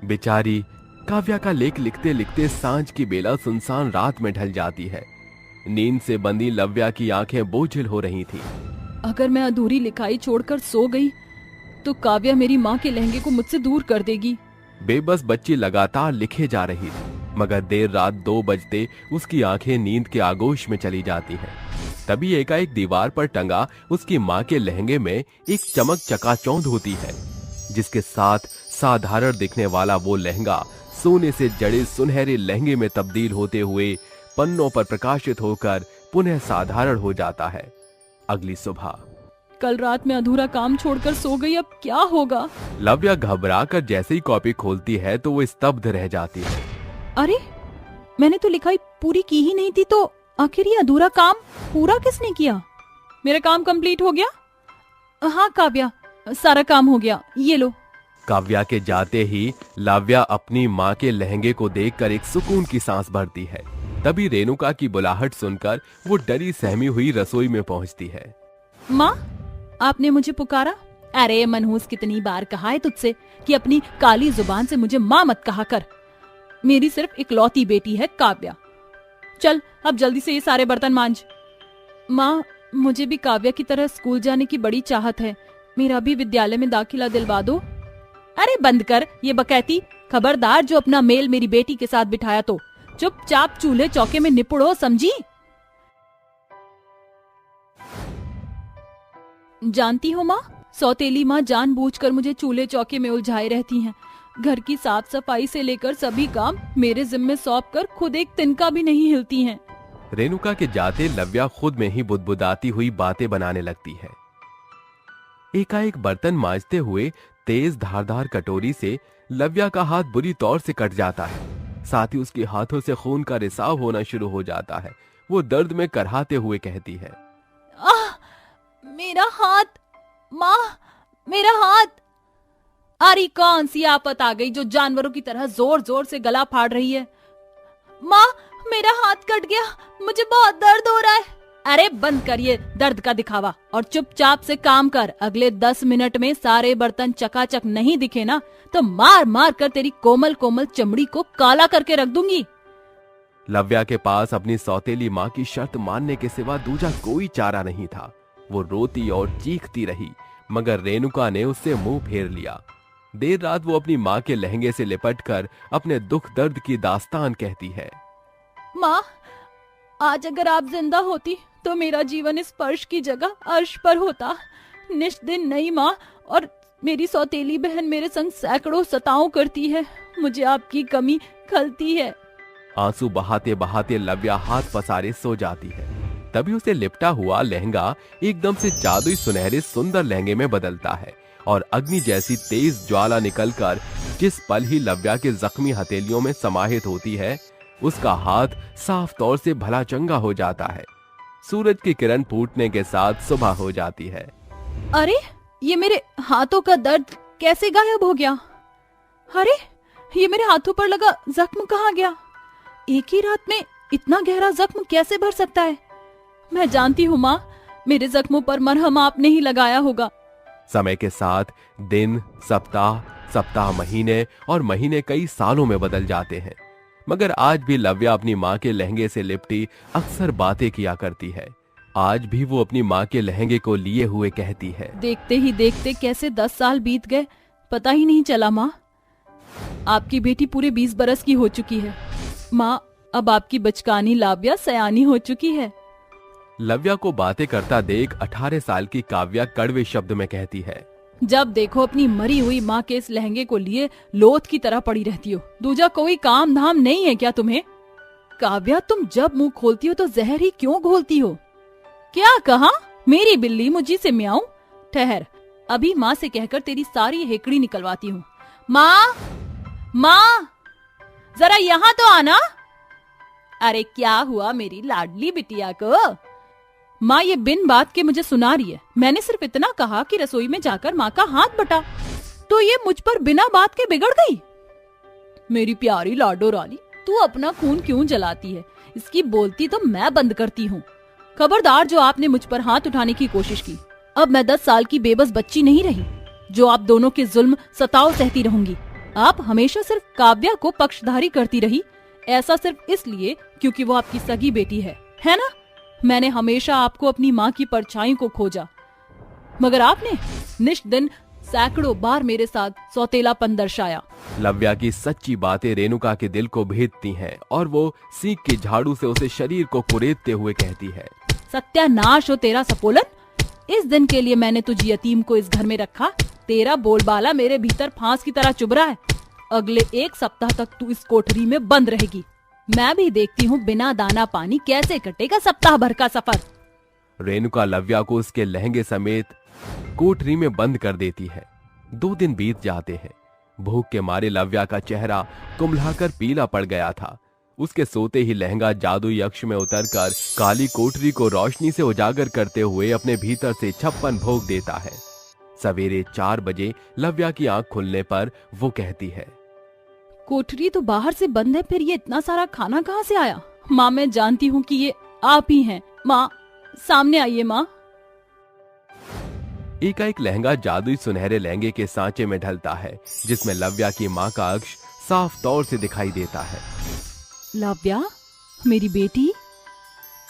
बेचारी काव्या का लेख लिखते लिखते सांझ की बेला सुनसान रात में ढल जाती है। नींद से बंधी लव्या की आंखें बोझिल हो रही थीं। अगर मैं अधूरी लिखाई छोड़कर सो गई तो काव्या मेरी माँ के लहंगे को मुझसे दूर कर देगी। बेबस बच्ची लगातार लिखे जा रही थी, मगर देर रात 2 बजते उसकी आंखें नींद के आगोश में चली जाती हैं। तभी एकाएक दीवार पर टंगा उसकी माँ के लहंगे में एक चमक चकाचौंध होती है, जिसके साथ साधारण दिखने वाला वो लहंगा सोने से जड़े सुनहरे लहंगे में तब्दील होते हुए पन्नों पर प्रकाशित होकर पुनः साधारण हो जाता है। अगली सुबह, कल रात में अधूरा काम छोड़कर सो गई, अब क्या होगा? लव्या घबरा कर जैसे ही कॉपी खोलती है तो वो स्तब्ध रह जाती है। अरे, मैंने तो लिखाई पूरी की ही नहीं थी, तो आखिर ये अधूरा काम पूरा किसने किया? मेरा काम कंप्लीट हो गया? हाँ काव्या, सारा काम हो गया, ये लो। काव्या के जाते ही लव्या अपनी माँ के लहंगे को देखकर एक सुकून की सांस भरती है। तभी रेणुका की बुलाहट सुनकर वो डरी सहमी हुई रसोई में पहुंचती है। माँ, आपने मुझे पुकारा? अरे मनहूस, कितनी बार कहा है तुझसे कि अपनी काली जुबान से मुझे माँ मत कहा कर। मेरी सिर्फ इकलौती बेटी है काव्या। चल अब जल्दी से ये सारे बर्तन मांज। माँ, मुझे भी काव्या की तरह स्कूल जाने की बड़ी चाहत है, मेरा भी विद्यालय में दाखिला दिलवा दो। अरे बंद कर ये बकैती, खबरदार जो अपना मेल मेरी बेटी के साथ बिठाया तो चुपचाप चूल्हे चौके में निपुड़ो, समझी? जानती हो माँ, सौतेली माँ जानबूझकर मुझे चूल्हे चौके में उलझाए रहती हैं। घर की साफ सफाई से लेकर सभी काम मेरे जिम्मे सौंप कर खुद एक तिनका भी नहीं हिलती हैं। रेणुका के जाते लव्या खुद में ही बुदबुदाती हुई बातें बनाने लगती है। एकाएक बर्तन मांजते हुए तेज धारदार कटोरी से लव्या का हाथ बुरी तौर से कट जाता है। साथ ही उसके हाथों से खून का रिसाव होना शुरू हो जाता है। वो दर्द में करहाते हुए कहती है, मेरा हाथ, माँ, मेरा हाथ। अरे कौन सी आफत आ गई जो जानवरों की तरह जोर जोर से गला फाड़ रही है। माँ, मेरा हाथ कट गया, मुझे बहुत दर्द हो रहा है। अरे बंद करिए दर्द का दिखावा और चुपचाप से काम कर। अगले 10 मिनट में सारे बर्तन चकाचक नहीं दिखे ना तो मार मार कर तेरी कोमल कोमल चमड़ी को काला करके रख दूंगी। लव्या के पास अपनी सौतेली माँ की शर्त मानने के सिवा दूजा कोई चारा नहीं था। वो रोती और चीखती रही, मगर रेणुका ने उससे मुंह फेर लिया। देर रात वो अपनी माँ के लहंगे से लिपटकर अपने दुख दर्द की दास्तान कहती है। माँ, आज अगर आप जिंदा होती तो मेरा जीवन इस फर्श की जगह अर्श पर होता। निष्दिन नहीं माँ, और मेरी सौतेली बहन मेरे संग सैकड़ों सताओं करती है। मुझे आपकी कमी खलती है। आंसू बहाते बहाते लव्या हाथ पसारे सो जाती है। तभी उसे लिपटा हुआ लहंगा एकदम से जादुई सुनहरे सुंदर लहंगे में बदलता है और अग्नि जैसी तेज ज्वाला निकलकर जिस पल ही लव्या के जख्मी हथेलियों में समाहित होती है, उसका हाथ साफ तौर से भला चंगा हो जाता है। सूरज की किरण फूटने के साथ सुबह हो जाती है। अरे ये मेरे हाथों का दर्द कैसे गायब हो गया? अरे ये मेरे हाथों पर लगा जख्म कहाँ गया? एक ही रात में इतना गहरा जख्म कैसे भर सकता है? मैं जानती हूँ माँ, मेरे जख्मों पर मरहम आपने ही लगाया होगा। समय के साथ दिन, सप्ताह, सप्ताह महीने और महीने कई सालों में बदल जाते हैं, मगर आज भी लव्या अपनी माँ के लहंगे से लिपटी अक्सर बातें किया करती है। आज भी वो अपनी माँ के लहंगे को लिए हुए कहती है। देखते ही देखते कैसे 10 साल बीत गए, पता ही नहीं चला माँ। आपकी बेटी पूरे 20 बरस की हो चुकी है। माँ, अब आपकी बचकानी लव्या सयानी हो चुकी है। लव्या को बातें करता देख 18 साल की काव्या कड़वे शब्द में कहती है। जब देखो अपनी मरी हुई माँ के इस लहंगे को लिए लोथ की तरह पड़ी रहती हो। दूजा कोई काम धाम नहीं है क्या तुम्हें? काव्या, तुम जब मुंह खोलती हो तो जहर ही क्यों घोलती हो? क्या कहा? मेरी बिल्ली मुझी से म्याऊं? ठहर, अभी माँ से कहकर तेरी सारी हेकड़ी निकलवाती हूँ। माँ, माँ, जरा यहाँ तो आना। अरे क्या हुआ मेरी लाडली बिटिया को? माँ ये बिन बात के मुझे सुना रही है। मैंने सिर्फ इतना कहा कि रसोई में जाकर माँ का हाथ बटा, तो ये मुझ पर बिना बात के बिगड़ गई। मेरी प्यारी लाडो रानी, तू अपना खून क्यों जलाती है? इसकी बोलती तो मैं बंद करती हूँ। खबरदार जो आपने मुझ पर हाथ उठाने की कोशिश की। अब मैं 10 साल की बेबस बच्ची नहीं रही जो आप दोनों के जुल्म सताव सहती रहूंगी। आप हमेशा सिर्फ काव्या को पक्षधारी करती रही, ऐसा सिर्फ इसलिए क्योंकि वो आपकी सगी बेटी है ना? मैंने हमेशा आपको अपनी माँ की परछाई को खोजा, मगर आपने निष्दिन सैकड़ों बार मेरे साथ सौतेलापन दर्शाया। लव्या की सच्ची बातें रेणुका के दिल को भेदती हैं और वो सीख के झाड़ू से उसे शरीर को कुरेदते हुए कहती है। सत्यानाश हो तेरा सपोलन! इस दिन के लिए मैंने तुझे यतीम को इस घर में रखा। तेरा बोलबाला मेरे भीतर फांस की तरह चुभ रहा है। अगले 1 सप्ताह तक तू इस कोठरी में बंद रहेगी। मैं भी देखती हूँ बिना दाना पानी कैसे कटेगा सप्ताह भर का सफर। रेणुका लव्या को उसके लहंगे समेत कोठरी में बंद कर देती है। 2 दिन बीत जाते हैं। भूख के मारे लव्या का चेहरा कुम्भलाकर पीला पड़ गया था। उसके सोते ही लहंगा जादुई अक्ष में उतरकर काली कोठरी को रोशनी से उजागर करते हुए अपने भीतर से 56 भोग देता है। सवेरे 4 बजे लव्या की आंख खुलने पर वो कहती है, कोठरी तो बाहर से बंद है, फिर ये इतना सारा खाना कहाँ से आया? माँ, मैं जानती हूँ कि ये आप ही हैं। माँ, सामने आइए माँ। एकाएक लहंगा जादुई सुनहरे लहंगे के सांचे में ढलता है, जिसमें लव्या की माँ का अक्ष साफ तौर से दिखाई देता है। लव्या, मेरी बेटी,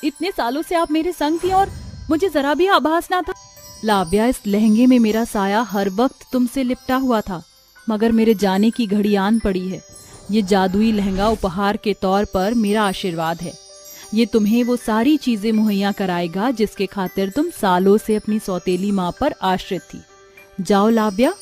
इतने सालों से आप मेरे संग थी और मुझे जरा भी आभास ना था। लव्या, इस लहंगे में मेरा साया हर वक्त तुमसे लिपटा हुआ था, मगर मेरे जाने की घड़ी आन पड़ी है। ये जादुई लहंगा उपहार के तौर पर मेरा आशीर्वाद है। ये तुम्हें वो सारी चीजें मुहैया कराएगा जिसके खातिर तुम सालों से अपनी सौतेली माँ पर आश्रित थी। जाओ लव्या,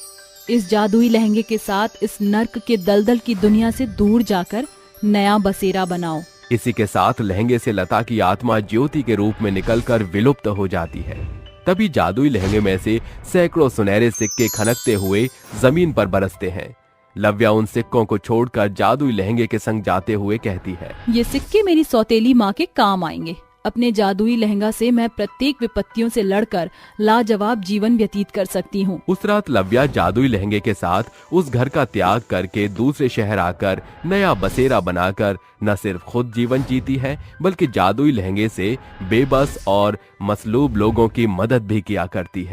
इस जादुई लहंगे के साथ इस नर्क के दलदल की दुनिया से दूर जाकर नया बसेरा बनाओ इसी के साथ लहंगे से लता की आत्मा ज्योति के रूप में निकलकर विलुप्त हो जाती है। तभी जादुई लहंगे में से सैकड़ों सुनहरे सिक्के खनकते हुए जमीन पर बरसते हैं। लव्या उन सिक्कों को छोड़कर जादुई लहंगे के संग जाते हुए कहती है, ये सिक्के मेरी सौतेली माँ के काम आएंगे। अपने जादुई लहंगा से मैं प्रत्येक विपत्तियों से लड़कर लाजवाब जीवन व्यतीत कर सकती हूँ। उस रात लव्या जादुई लहंगे के साथ उस घर का त्याग करके दूसरे शहर आकर नया बसेरा बनाकर न सिर्फ खुद जीवन जीती है, बल्कि जादुई लहंगे से बेबस और मसलूब लोगों की मदद भी किया करती है।